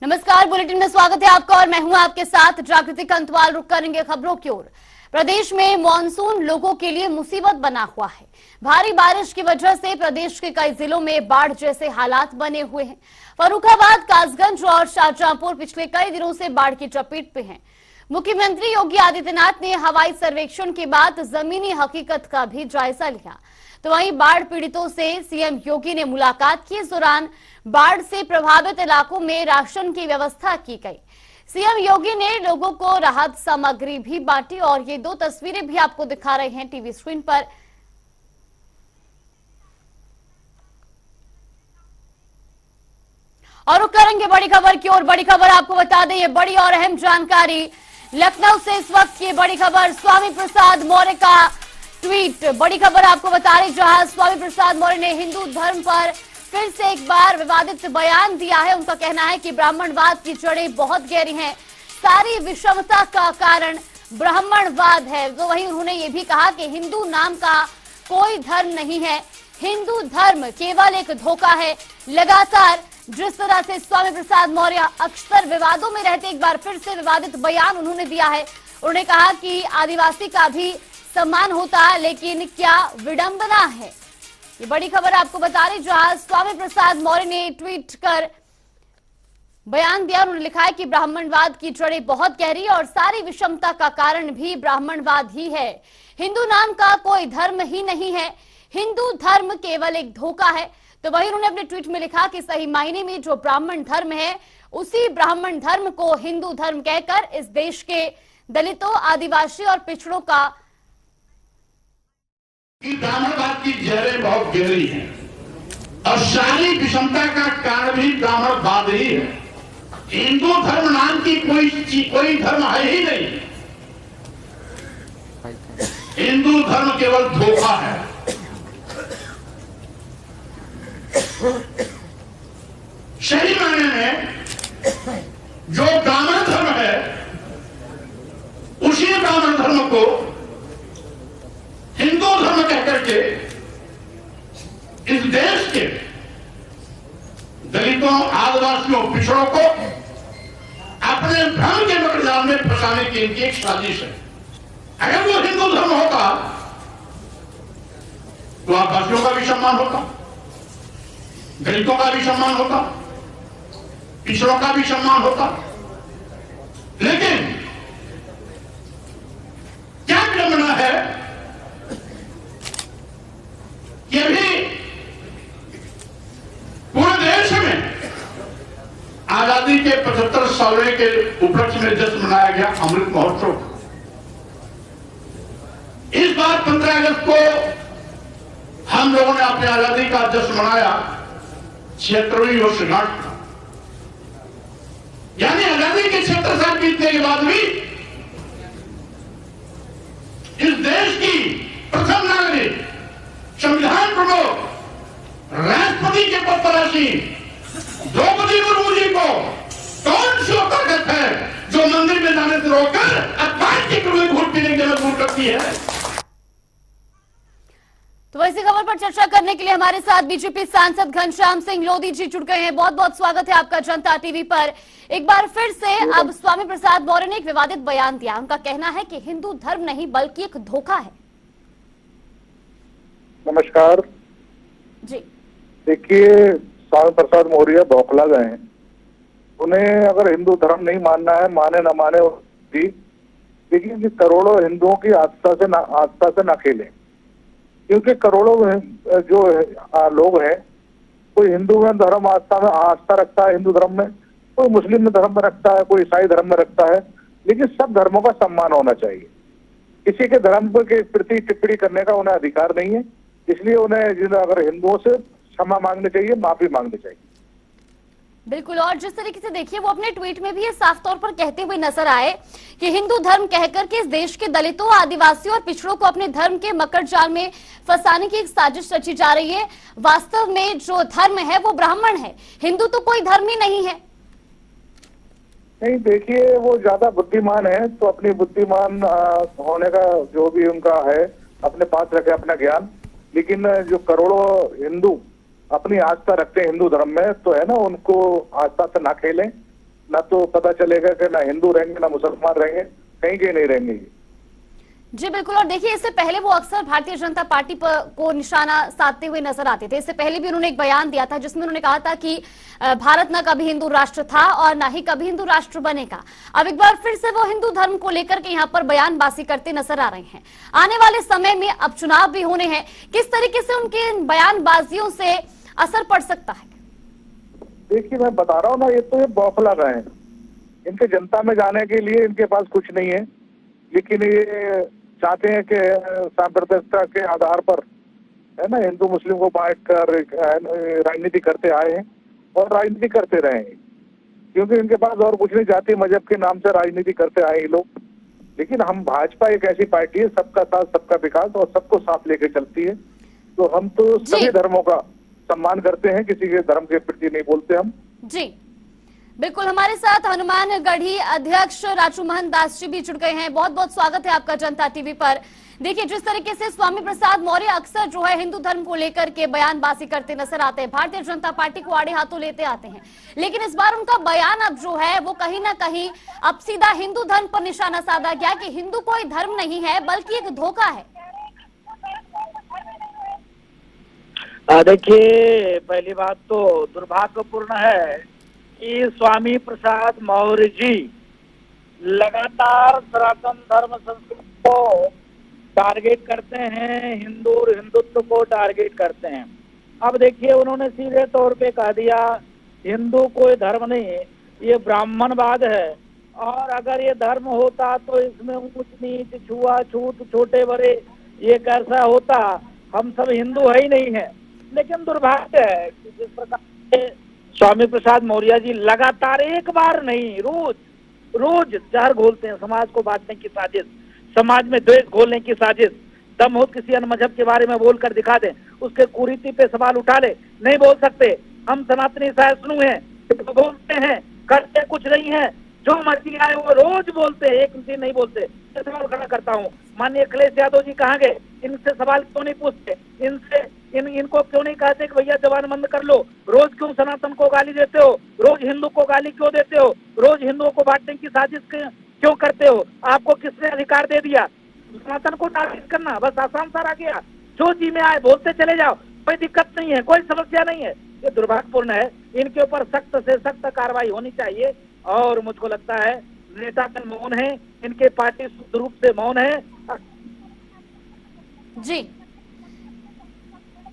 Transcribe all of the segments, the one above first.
नमस्कार, बुलेटिन में स्वागत है आपका और मैं हूं आपके साथ जागृति कंतवाल। रुक करेंगे खबरों की ओर। प्रदेश में मानसून लोगों के लिए मुसीबत बना हुआ है। भारी बारिश की वजह से प्रदेश के कई जिलों में बाढ़ जैसे हालात बने हुए हैं। फर्रुखाबाद, कासगंज और शाहजहांपुर पिछले कई दिनों से बाढ़ की चपेट में हैं। मुख्यमंत्री योगी आदित्यनाथ ने हवाई सर्वेक्षण के बाद जमीनी हकीकत का भी जायजा लिया। तो वहीं बाढ़ पीड़ितों से सीएम योगी ने मुलाकात की। इस दौरान बाढ़ से प्रभावित इलाकों में राशन की व्यवस्था की गई। सीएम योगी ने लोगों को राहत सामग्री भी बांटी और ये दो तस्वीरें भी आपको दिखा रहे हैं टीवी स्क्रीन पर। और रुक करेंगे बड़ी खबर की ओर। बड़ी खबर आपको बता दें, ये बड़ी और अहम जानकारी लखनऊ से इस वक्त की बड़ी खबर। स्वामी प्रसाद मौर्य का ट्वीट, बड़ी खबर आपको बता रही, जहां स्वामी प्रसाद मौर्य ने हिंदू धर्म पर फिर से एक बार विवादित बयान दिया है। उनका कहना है कि ब्राह्मणवाद की जड़ें बहुत गहरी हैं, सारी विषमता का कारण ब्राह्मणवाद है। तो वहीं उन्होंने ये भी कहा कि हिंदू नाम का कोई धर्म नहीं है, हिंदू धर्म केवल एक धोखा है। लगातार जिस तरह से स्वामी प्रसाद मौर्य अक्सर विवादों में रहते, एक बार फिर से विवादित बयान उन्होंने दिया है। उन्होंने कहा कि आदिवासी का भी सम्मान होता है, लेकिन क्या विडंबना है। ये बड़ी खबर आपको बता रही, जहां स्वामी प्रसाद मौर्य ने ट्वीट कर बयान दिया। उन्होंने लिखा है कि ब्राह्मणवाद की जड़ें बहुत गहरी और सारी विषमता का कारण भी ब्राह्मणवाद ही है। हिंदू नाम का कोई धर्म ही नहीं है, हिंदू धर्म केवल एक धोखा है। तो वही उन्होंने अपने ट्वीट में लिखा कि सही मायने में जो ब्राह्मण धर्म है, उसी ब्राह्मण धर्म को हिंदू धर्म कहकर इस देश के दलितों, आदिवासी और पिछड़ों का ब्राह्मणवाद की जड़ें बहुत गहरी हैं और सारी विषमता का कारण भी ब्राह्मणवाद ही है। हिंदू धर्म नाम की कोई धर्म है ही नहीं। हिंदू धर्म केवल धोखा है। सही मायने में जो ब्राह्मण धर्म है, उसी ब्राह्मण धर्म को हिंदू धर्म कहकर के इस देश के दलितों, आदिवासियों, पिछड़ों को अपने भ्रम के मकड़जाल में फंसाने की इनकी एक साजिश है। अगर वो हिंदू धर्म होता तो आदिवासियों का भी सम्मान होता, दलितों का भी सम्मान होता, पिछड़ों का भी सम्मान होता। लेकिन क्या विडंबना है, ये भी पूरे देश में आजादी के 75 सालवें के उपलक्ष्य में जश्न मनाया गया अमृत महोत्सव। इस बार 15 अगस्त को हम लोगों ने अपनी आजादी का जश्न मनाया 76वीं वर्षगांठ। यानी आजादी के 76 साल बीतने के बाद भी इस देश की प्रथम नागरिक, संविधान प्रमुख, राष्ट्रपति के पद पर आसी द्रौपदी मुर्मू जी को कौन सी ताकत है जो मंदिर में जाने से रोककर अखबार की कड़वी घूट पीने के मजबूर करती है। तो इसी खबर पर चर्चा करने के लिए हमारे साथ बीजेपी सांसद घनश्याम सिंह लोधी जी जुड़ गए हैं। बहुत बहुत स्वागत है आपका जनता टीवी पर। एक बार फिर से अब स्वामी प्रसाद मौर्य ने एक विवादित बयान दिया। उनका कहना है कि हिंदू धर्म नहीं बल्कि एक धोखा है। नमस्कार जी, देखिए, स्वामी प्रसाद मौर्य बौखला गए हैं। उन्हें अगर हिंदू धर्म नहीं मानना है, माने न माने भी, लेकिन कि करोड़ों हिंदुओं की आस्था से ना खेलें, क्योंकि करोड़ों जो लोग हैं, कोई हिंदू में धर्म आस्था रखता है, हिंदू धर्म में, कोई मुस्लिम धर्म में रखता है, कोई ईसाई धर्म में रखता है, लेकिन सब धर्मों का सम्मान होना चाहिए। किसी के धर्म के प्रति टिप्पणी करने का उन्हें अधिकार नहीं है। इसलिए उन्हें अगर हिंदुओं से क्षमा मांगनी चाहिए, माफी मांगनी चाहिए। बिल्कुल। और जिस तरीके से देखिए, वो अपने ट्वीट में भी ये साफ तौर पर कहते हुए नजर आए कि हिंदू धर्म कहकर के इस देश के दलितों, आदिवासियों और पिछड़ों को अपने धर्म के मकर जाल में फंसाने की एक साजिश रची जा रही है। वास्तव में जो धर्म है वो ब्राह्मण है, हिंदू तो कोई धर्म ही नहीं है। नहीं, देखिए, वो ज्यादा बुद्धिमान है तो अपनी बुद्धिमान होने का जो भी उनका है अपने पास रखे, अपना ज्ञान। लेकिन जो करोड़ों हिंदू अपनी आस्था रखते हैं हिंदू धर्म में, तो है ना, उनको आस्था से ना खेलें। ना तो पता चलेगा कि ना हिंदू रहेंगे ना मुसलमान रहेंगे, कहीं के नहीं रहेंगे। जी बिल्कुल। और देखिए, इससे पहले वो अक्सर भारतीय जनता पार्टी पर को निशाना साधते हुए नजर आते थे। इससे पहले भी उन्होंने एक बयान दिया था जिसमें उन्होंने कहा था कि भारत ना कभी हिंदू राष्ट्र था और ना ही कभी हिंदू राष्ट्र बनेगा। अब एक बार फिर से वो हिंदू धर्म को लेकर के यहाँ पर बयानबाजी करते नजर आ रहे हैं। आने वाले समय में अब चुनाव भी होने हैं, किस तरीके से उनके बयानबाजियों से असर पड़ सकता है? देखिए, मैं बता रहा हूँ ना, ये तो ये बौखला गए हैं। इनके जनता में जाने के लिए इनके पास कुछ नहीं है, लेकिन ये चाहते हैं कि सांप्रदायिकता के आधार पर, है ना, हिंदू मुस्लिम को बांट कर राजनीति करते आए हैं और राजनीति करते रहे हैं, क्योंकि इनके पास और कुछ नहीं, जाति मजहब के नाम से राजनीति करते आए ये लोग। लेकिन हम भाजपा एक ऐसी पार्टी है, सबका साथ सबका विकास और सबको साथ लेके चलती है। तो हम तो सभी धर्मों का सम्मान करते हैं, किसी के धर्म के प्रति नहीं बोलते हम। जी बिल्कुल। हमारे साथ हनुमानगढ़ी अध्यक्ष राजूमोहन दास जी भी जुड़ गए हैं। बहुत बहुत स्वागत है आपका जनता टीवी पर। देखिए, जिस तरीके से स्वामी प्रसाद मौर्य अक्सर जो है हिंदू धर्म को लेकर के बयानबाजी करते नजर आते हैं, भारतीय जनता पार्टी को आड़े हाथों लेते आते हैं, लेकिन इस बार उनका बयान अब जो है वो कहीं ना कहीं अब सीधा हिंदू धर्म पर निशाना साधा गया कि हिंदू कोई धर्म नहीं है बल्कि एक धोखा है। देखिए, पहली बात तो दुर्भाग्यपूर्ण है कि स्वामी प्रसाद मौर्य जी लगातार सनातन धर्म संस्कृति को टारगेट करते हैं, हिंदू और हिंदुत्व को टारगेट करते हैं। अब देखिए, उन्होंने सीधे तौर पे कह दिया हिंदू कोई धर्म नहीं, ये ब्राह्मणवाद है, और अगर ये धर्म होता तो इसमें ऊंच नीच छुआछूत छोटे बड़े ये कैसा होता, हम सब हिंदू है ही नहीं है। लेकिन दुर्भाग्य है कि जिस प्रकार से स्वामी प्रसाद मौर्य जी लगातार एक बार नहीं रोज जहर घोलते हैं, समाज को बांटने की साजिश, समाज में द्वेष घोलने की साजिश। दम हो किसी अन्य मजहब के बारे में बोलकर दिखा दें, उसके कुरीति पे सवाल उठा ले, नहीं बोल सकते। हम सनातनी सहिष्णु हैं, तो बोलते हैं, करते कुछ नहीं है, जो मर्जी आए वो रोज बोलते हैं, एक दिन नहीं बोलते। सवाल खड़ा करता हूँ, माननीय अखिलेश यादव जी कहाँ गए? इनसे सवाल क्यों नहीं पूछते? इनको क्यों नहीं कहते कि भैया जबान बंद कर लो? रोज क्यों सनातन को गाली देते हो? रोज हिंदू को गाली क्यों देते हो? रोज हिंदुओं को बांटने की साजिश क्यों करते हो? आपको किसने अधिकार दे दिया सनातन को टारगेट करना? बस आसान सा रह गया, जो जी में आए बोलते चले जाओ, कोई दिक्कत नहीं है, कोई समस्या नहीं है। ये दुर्भाग्यपूर्ण है, इनके ऊपर सख्त से सख्त कार्रवाई होनी चाहिए। और मुझको लगता है नेतागण मौन है, इनके पार्टी शुद्ध रूप से मौन है। जी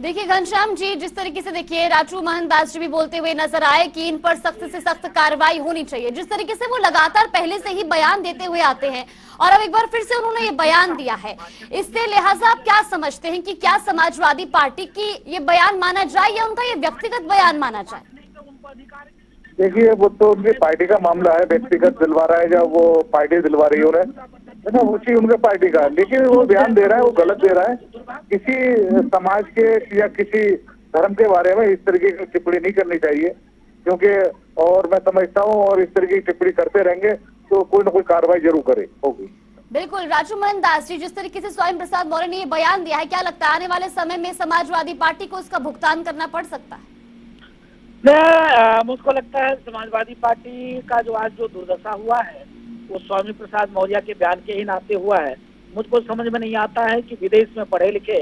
देखिए घनश्याम जी, जिस तरीके से देखिए राजूमोहन दास जी भी बोलते हुए नजर आए कि इन पर सख्त से सख्त कार्रवाई होनी चाहिए। जिस तरीके से वो लगातार पहले से ही बयान देते हुए आते हैं और अब एक बार फिर से उन्होंने ये बयान दिया है, इससे लिहाजा आप क्या समझते हैं कि क्या समाजवादी पार्टी की ये बयान माना जाए या उनका ये व्यक्तिगत बयान माना जाए? देखिए, वो तो उनकी पार्टी का मामला है, व्यक्तिगत दिलवा रहा है, जब वो पार्टी दिलवा रही है उन्हें, है ना, उसी उनके पार्टी का। लेकिन वो बयान दे रहा है, वो गलत दे रहा है। किसी समाज के या किसी धर्म के बारे में इस तरीके की टिप्पणी नहीं करनी चाहिए, क्योंकि और मैं समझता हूँ और इस तरीके की टिप्पणी करते रहेंगे तो कोई ना कोई कार्रवाई जरूर होगी। बिल्कुल। राजूमोहन दास जी, जिस तरीके से स्वामी प्रसाद मौर्य ने ये बयान दिया है, क्या लगता है आने वाले समय में समाजवादी पार्टी को इसका भुगतान करना पड़ सकता है? मुझको लगता है समाजवादी पार्टी का जो आज जो दुर्दशा हुआ है वो स्वामी प्रसाद मौर्य के बयान के ही नाते हुआ है। मुझको समझ में नहीं आता है कि विदेश में पढ़े लिखे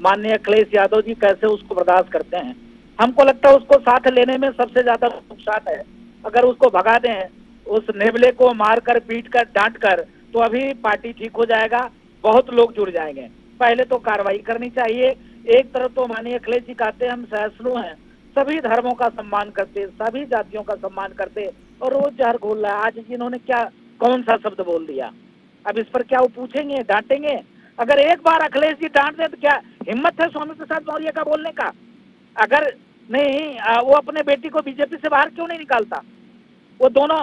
माननीय अखिलेश यादव जी कैसे उसको बर्दाश्त करते हैं। हमको लगता है उसको साथ लेने में सबसे ज्यादा नुकसान है। अगर उसको भगा दें, उस नेबले को मारकर पीटकर डांटकर, तो अभी पार्टी ठीक हो जाएगा, बहुत लोग जुड़ जाएंगे। पहले तो कार्रवाई करनी चाहिए। एक तरफ तो माननीय अखिलेश जी कहते हैं हम सहिष्णु हैं, सभी धर्मों का सम्मान करते, सभी जातियों का सम्मान करते, और रोज जहर घोल रहा है। आज जिन्होंने क्या कौन सा शब्द बोल दिया, अब इस पर क्या वो पूछेंगे, डांटेंगे? अगर एक बार अखिलेश जी डांट दे तो क्या हिम्मत है स्वामी प्रसाद मौर्य का बोलने का? अगर नहीं, वो अपने बेटी को बीजेपी से बाहर क्यों नहीं निकालता? वो दोनों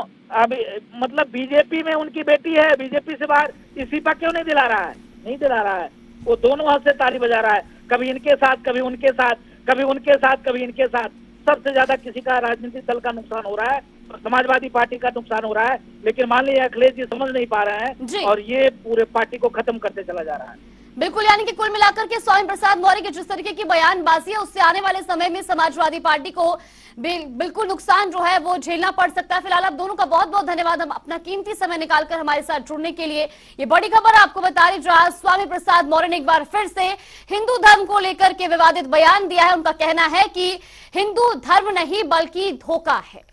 मतलब बीजेपी में उनकी बेटी है, बीजेपी से बाहर इस्तीफा क्यों नहीं दिला रहा है? नहीं दिला रहा है। वो दोनों हाथ से ताली बजा रहा है, कभी इनके साथ, कभी उनके साथ, कभी उनके साथ, कभी इनके साथ। सबसे ज्यादा किसी का राजनीतिक दल का नुकसान हो रहा है, समाजवादी पार्टी का नुकसान हो रहा है। लेकिन मान लीजिए अखिलेश जी समझ नहीं पा रहे हैं और ये पूरे पार्टी को खत्म करते चला जा रहा है। बिल्कुल, यानी कि कुल मिलाकर के स्वामी प्रसाद मौर्य की जिस तरीके की बयानबाजी है उससे आने वाले समय में समाजवादी पार्टी को बिल्कुल नुकसान जो है वो झेलना पड़ सकता है। फिलहाल आप दोनों का बहुत बहुत धन्यवाद हम अपना कीमती समय निकालकर हमारे साथ जुड़ने के लिए। ये बड़ी खबर आपको बता रही जहां स्वामी प्रसाद मौर्य ने एक बार फिर से हिंदू धर्म को लेकर के विवादित बयान दिया है। उनका कहना है कि हिंदू धर्म नहीं बल्कि धोखा है।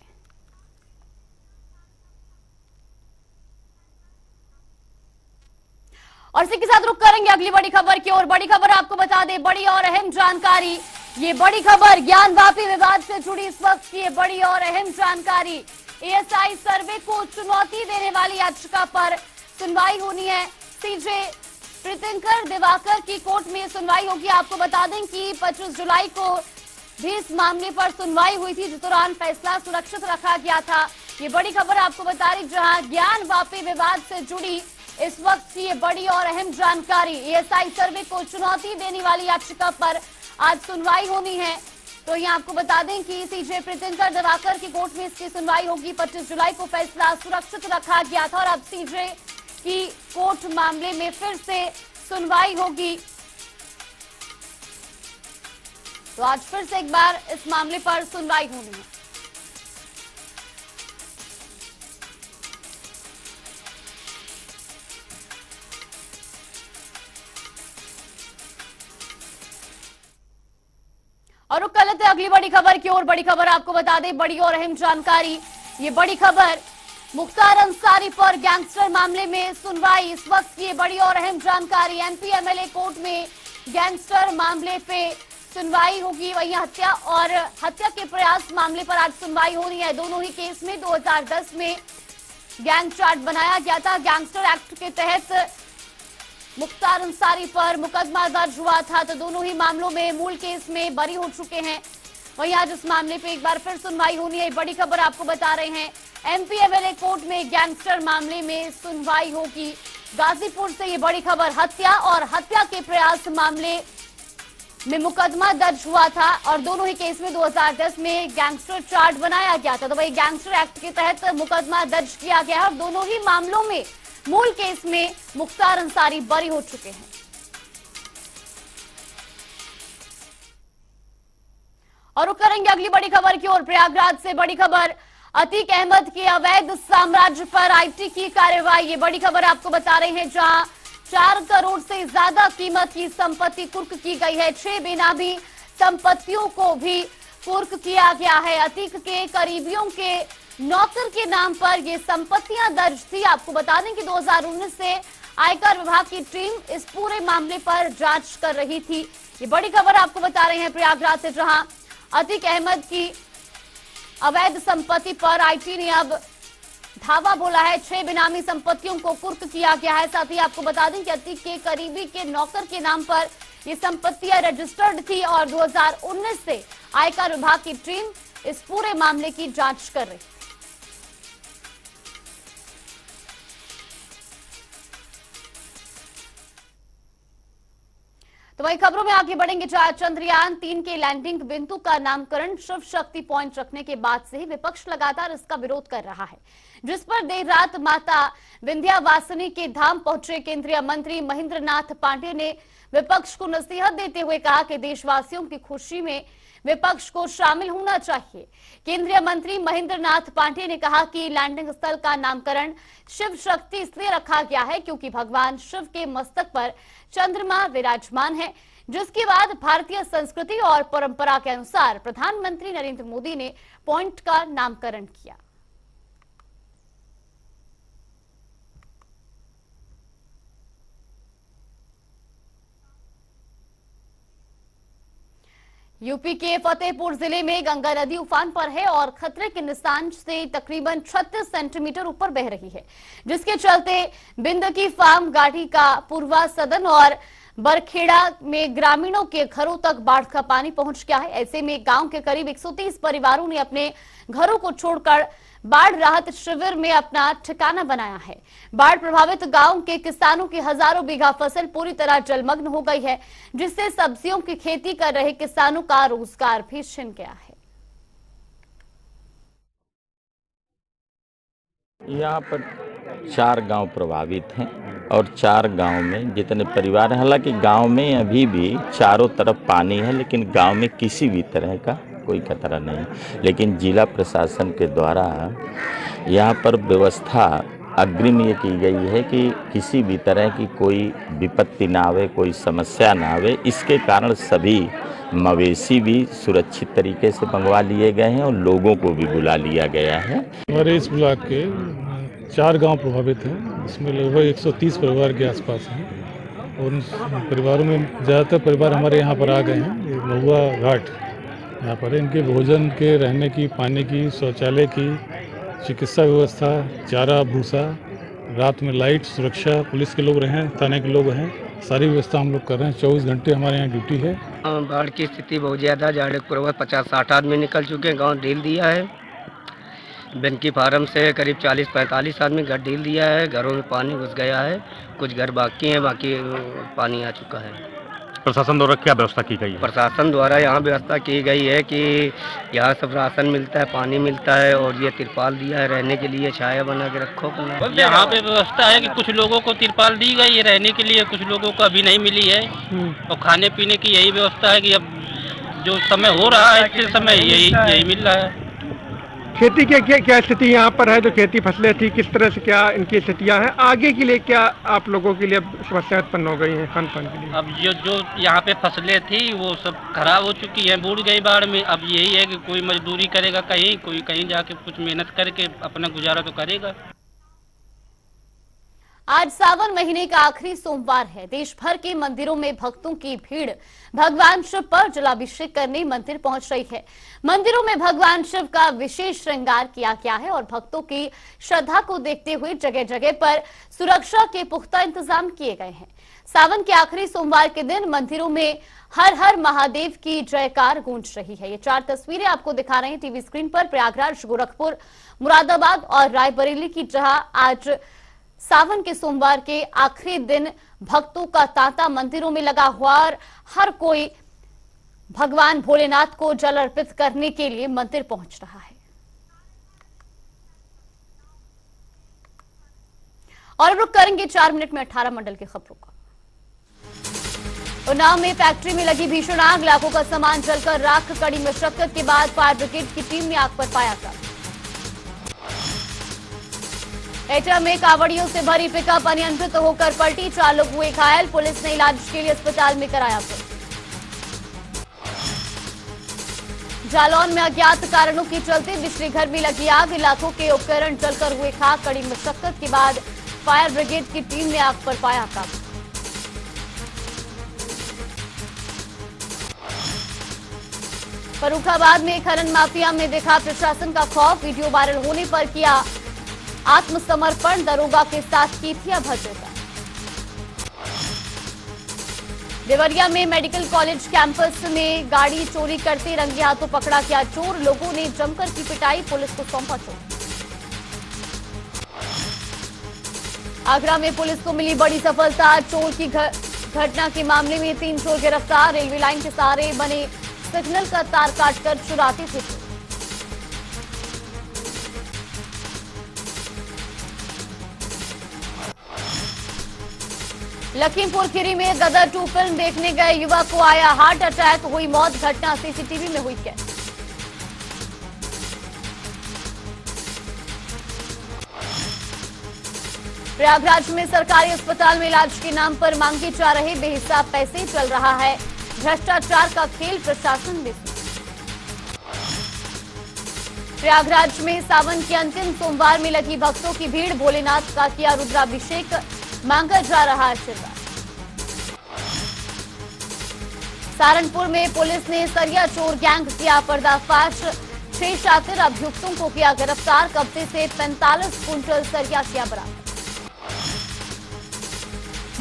और इसी के साथ रुक करेंगे अगली बड़ी खबर की ओर। बड़ी खबर आपको बता दें, बड़ी और अहम जानकारी। ये बड़ी खबर ज्ञानवापी विवाद से जुड़ी इस वक्त की बड़ी और अहम जानकारी। एएसआई सर्वे को चुनौती देने वाली याचिका पर सुनवाई होनी है। सीजे प्रीतिंकर दिवाकर की कोर्ट में सुनवाई होगी। आपको बता दें कि 25 जुलाई को भी इस मामले पर सुनवाई हुई थी, जिस दौरान फैसला सुरक्षित रखा गया था। ये बड़ी खबर आपको बता रही जहां ज्ञानवापी विवाद से जुड़ी इस वक्त की ये बड़ी और अहम जानकारी। एएसआई सर्वे को चुनौती देने वाली याचिका पर आज सुनवाई होनी है। तो यहाँ आपको बता दें कि सीजे प्रीतिंकर दिवाकर की कोर्ट में इसकी सुनवाई होगी। 25 जुलाई को फैसला सुरक्षित रखा गया था और अब सीजे की कोर्ट मामले में फिर से सुनवाई होगी। तो आज फिर से एक बार इस मामले पर सुनवाई होनी है। और रुक कर लेते हैं अगली बड़ी खबर की ओर। बड़ी खबर आपको बता दें, बड़ी और अहम जानकारी। ये बड़ी खबर मुख्तार अंसारी पर गैंगस्टर मामले में सुनवाई। इस वक्त की बड़ी और अहम जानकारी। एमपी एमएलए कोर्ट में गैंगस्टर मामले पे सुनवाई होगी। वहीं हत्या और हत्या के प्रयास मामले पर आज सुनवाई हो रही है। दोनों ही केस में 2010 में गैंग चार्ट बनाया गया था। गैंगस्टर एक्ट के तहत मुख्तार अंसारी पर मुकदमा दर्ज हुआ था। तो दोनों ही मामलों में मूल केस में बरी हो चुके हैं। वहीं आज इस मामले पे एक बार फिर सुनवाई होनी है। बड़ी खबर आपको बता रहे हैं, एमपी एमएलए कोर्ट में गैंगस्टर मामले में सुनवाई होगी। गाजीपुर से ये बड़ी खबर, हत्या और हत्या के प्रयास मामले में मुकदमा दर्ज हुआ था और दोनों ही केस में 2010 में गैंगस्टर चार्ट बनाया गया था। तो वही गैंगस्टर एक्ट के तहत मुकदमा दर्ज किया गया और दोनों ही मामलों में मूल केस में मुख्तार अंसारी बरी हो चुके हैं। और रुक करेंगे अगली बड़ी खबर की ओर। प्रयागराज से बड़ी खबर, अतीक अहमद के अवैध साम्राज्य पर आईटी की कार्रवाई। ये बड़ी खबर आपको बता रहे हैं जहां 4 करोड़ से ज्यादा कीमत की संपत्ति कुर्क की गई है। 6 बेनामी संपत्तियों को भी कुर्क किया गया है। अतीक के करीबियों के नौकर के नाम पर ये संपत्तियां दर्ज थी। आपको बता दें कि 2019 से आयकर विभाग की टीम इस पूरे मामले पर जांच कर रही थी। ये बड़ी खबर आपको बता रहे हैं प्रयागराज से जहां अतीक अहमद की अवैध संपत्ति पर आईटी ने अब धावा बोला है। 6 बेनामी संपत्तियों को कुर्क किया गया है। साथ ही आपको बता दें कि अतीक के करीबी के नौकर के नाम पर ये संपत्तियां रजिस्टर्ड थी और 2019 से आयकर विभाग की टीम इस पूरे मामले की जांच कर रही है। तो वही खबरों में आगे बढ़ेंगे जहां चंद्रयान 3 के लैंडिंग बिंदु का नामकरण शिव शक्ति पॉइंट रखने के बाद से ही विपक्ष लगातार इसका विरोध कर रहा है, जिस पर देर रात माता विंध्यावासिनी के धाम पहुंचे केंद्रीय मंत्री महेंद्र नाथ पांडेय ने विपक्ष को नसीहत देते हुए कहा कि देशवासियों की खुशी में विपक्ष को शामिल होना चाहिए। केंद्रीय मंत्री महेंद्र नाथ पांडेय ने कहा कि लैंडिंग स्थल का नामकरण शिव शक्ति इसलिए रखा गया है क्योंकि भगवान शिव के मस्तक पर चंद्रमा विराजमान है, जिसके बाद भारतीय संस्कृति और परंपरा के अनुसार प्रधानमंत्री नरेंद्र मोदी ने पॉइंट का नामकरण किया। यूपी के फतेहपुर जिले में गंगा नदी उफान पर है और खतरे के निशान से तकरीबन 36 सेंटीमीटर ऊपर बह रही है, जिसके चलते बिंदकी फार्म, गाढ़ी का पूर्वा सदन और बरखेड़ा में ग्रामीणों के घरों तक बाढ़ का पानी पहुंच गया है। ऐसे में गांव के करीब 130 परिवारों ने अपने घरों को छोड़कर बाढ़ राहत शिविर में अपना ठिकाना बनाया है। बाढ़ प्रभावित गांव के किसानों की हजारों बीघा फसल पूरी तरह जलमग्न हो गई है, जिससे सब्जियों की खेती कर रहे किसानों का रोजगार भी छिन गया है। यहाँ पर 4 गांव प्रभावित हैं और 4 गांव में जितने परिवार हैं, हालांकि गांव में अभी भी चारों तरफ पानी है, लेकिन गांव में किसी भी तरह का कोई खतरा नहीं। लेकिन जिला प्रशासन के द्वारा यहाँ पर व्यवस्था अग्रिम ये की गई है कि किसी भी तरह की कोई विपत्ति ना आवे, कोई समस्या ना आवे। इसके कारण सभी मवेशी भी सुरक्षित तरीके से मंगवा लिए गए हैं और लोगों को भी बुला लिया गया है। हमारे इस ब्लॉक के 4 गांव प्रभावित हैं, इसमें लगभग 130 परिवार के आसपास हैं और उन परिवारों में ज़्यादातर परिवार हमारे यहाँ पर आ गए हैं। ये महुआ घाट यहाँ पर है। इनके भोजन के, रहने की, पानी की, शौचालय की, चिकित्सा व्यवस्था, चारा भूसा, रात में लाइट, सुरक्षा, पुलिस के लोग रहें, थाने के लोग हैं, सारी व्यवस्था हम लोग कर रहे हैं। 24 घंटे हमारे यहाँ ड्यूटी है। बाढ़ की स्थिति बहुत ज़्यादा, जाड़ेपुर 50-60 आदमी निकल चुके हैं, गांव ढील दिया है। बेनकी फार्म से करीब 40-45 आदमी घर ढील दिया है, घरों में पानी घुस गया है, कुछ घर बाकी हैं, बाकी पानी आ चुका है। प्रशासन द्वारा क्या व्यवस्था की गई है? प्रशासन द्वारा यहाँ व्यवस्था की गई है कि यहाँ सब राशन मिलता है, पानी मिलता है और ये तिरपाल दिया है रहने के लिए, छाया बना के रखो। यहाँ पे व्यवस्था है कि कुछ लोगों को तिरपाल दी गई है रहने के लिए, कुछ लोगों को अभी नहीं मिली है और खाने पीने की यही व्यवस्था है कि अब जो समय हो रहा है इस समय यही मिल रहा है। खेती की क्या स्थिति यहाँ पर है? जो खेती फसलें थी किस तरह से क्या इनकी स्थितियाँ हैं? आगे के लिए क्या आप लोगों के लिए समस्याएं उत्पन्न हो गई हैं खान पान के लिए? अब जो यहाँ पे फसलें थी वो सब खराब हो चुकी हैं, बूढ़ गई बाढ़ में। अब यही है कि कोई मजदूरी करेगा कहीं, कोई कहीं जाके कुछ मेहनत करके अपना गुजारा तो करेगा। आज सावन महीने का आखिरी सोमवार है। देश भर के मंदिरों में भक्तों की भीड़ भगवान शिव पर जलाभिषेक करने मंदिर पहुंच रही है। मंदिरों में भगवान शिव का विशेष श्रृंगार किया गया है और भक्तों की श्रद्धा को देखते हुए जगह जगह पर सुरक्षा के पुख्ता इंतजाम किए गए हैं। सावन के आखिरी सोमवार के दिन मंदिरों में हर हर महादेव की जयकार गूंज रही है। ये 4 तस्वीरें आपको दिखा रहे हैं टीवी स्क्रीन पर। प्रयागराज, गोरखपुर, मुरादाबाद और रायबरेली की, जहां आज सावन के सोमवार के आखिरी दिन भक्तों का तांता मंदिरों में लगा हुआ और हर कोई भगवान भोलेनाथ को जल अर्पित करने के लिए मंदिर पहुंच रहा है। और रुक करेंगे 4 मिनट में 18 मंडल की खबरों का। उन्नाव में फैक्ट्री में लगी भीषण आग, लाखों का सामान जलकर राख। कड़ी मशक्कत के बाद फायर ब्रिगेड की टीम ने आग पर पाया काबू। एटा में कावड़ियों से भरी पिकअप अनियंत्रित होकर पलटी, 4 लोग हुए घायल। पुलिस ने इलाज के लिए अस्पताल में कराया भर्ती। जालौन में अज्ञात कारणों के चलते बिजली घर में लगी आग, इलाकों के उपकरण जलकर हुए खाक। कड़ी मशक्कत के बाद फायर ब्रिगेड की टीम ने आग पर पाया काबू। फर्रुखाबाद में खनन माफिया में देखा प्रशासन का खौफ, वीडियो वायरल होने पर किया आत्मसमर्पण, दरोगा के साथ की थी भद्रता। देवरिया में मेडिकल कॉलेज कैंपस में गाड़ी चोरी करते रंगे हाथों पकड़ा गया चोर, लोगों ने जमकर की पिटाई, पुलिस को सौंपा चोर। आगरा में पुलिस को मिली बड़ी सफलता, चोर की घटना के मामले में 3 चोर गिरफ्तार। रेलवे लाइन के सहारे बने सिग्नल का तार काटकर चुराते थे चोर। लखीमपुर खीरी में गदर 2 फिल्म देखने गए युवक को आया हार्ट अटैक, हुई मौत। घटना सीसीटीवी में हुई कैद। प्रयागराज में सरकारी अस्पताल में इलाज के नाम पर मांगे जा रहे बेहिसाब पैसे, चल रहा है भ्रष्टाचार का खेल, प्रशासन में। प्रयागराज में सावन के अंतिम सोमवार में लगी भक्तों की भीड़, भोलेनाथ का किया रुद्राभिषेक, मांगा जा रहा आशीर्वाद। सहारनपुर में पुलिस ने सरिया चोर गैंग किया पर्दाफाश, 6 शातिर अभियुक्तों को किया गिरफ्तार। कब्जे से 45 क्विंटल सरिया किया बरामद।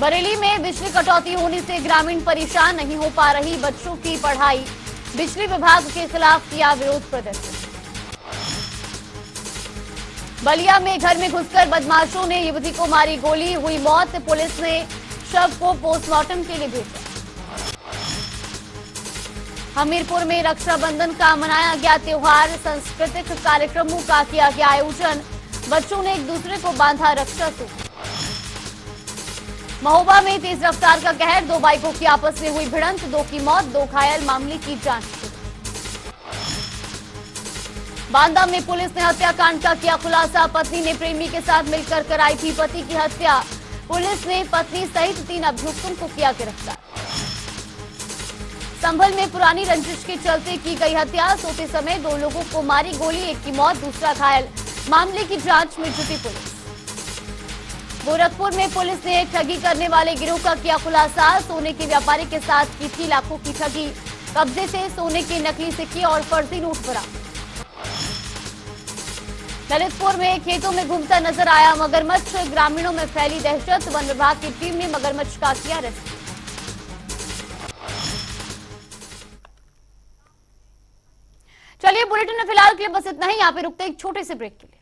बरेली में बिजली कटौती होने से ग्रामीण परेशान, नहीं हो पा रही बच्चों की पढ़ाई, बिजली विभाग के खिलाफ किया विरोध प्रदर्शन। बलिया में घर में घुसकर बदमाशों ने युवती को मारी गोली, हुई मौत। पुलिस ने शव को पोस्टमार्टम के लिए भेजा। हमीरपुर में रक्षाबंधन का मनाया गया त्योहार, सांस्कृतिक कार्यक्रमों का किया गया आयोजन। बच्चों ने एक दूसरे को बांधा रक्षा सूत्र। महोबा में तेज रफ्तार का कहर, 2 बाइकों की आपस में हुई भिड़ंत, 2 की मौत, 2 घायल, मामले की जांच शुरू। बांदा में पुलिस ने हत्याकांड का किया खुलासा, पत्नी ने प्रेमी के साथ मिलकर कराई थी पति की हत्या। पुलिस ने पत्नी सहित 3 अभियुक्तों को किया गिरफ्तार। संभल में पुरानी रंजिश के चलते की गई हत्या, सोते समय 2 लोगों को मारी गोली, 1 की मौत, दूसरा घायल, मामले की जांच में जुटी पुलिस। गोरखपुर में पुलिस ने ठगी करने वाले गिरोह का किया खुलासा, सोने के व्यापारी के साथ की थी लाखों की ठगी, कब्जे से सोने के नकली सिक्के और फर्जी नोट बरामद। ललितपुर में खेतों में घूमता नजर आया मगरमच्छ, ग्रामीणों में फैली दहशत, वन विभाग की टीम ने मगरमच्छ का किया रेस्क्यू। चलिए बुलेटिन में फिलहाल के लिए बस इतना ही, यहाँ पे रुकते एक छोटे से ब्रेक के लिए।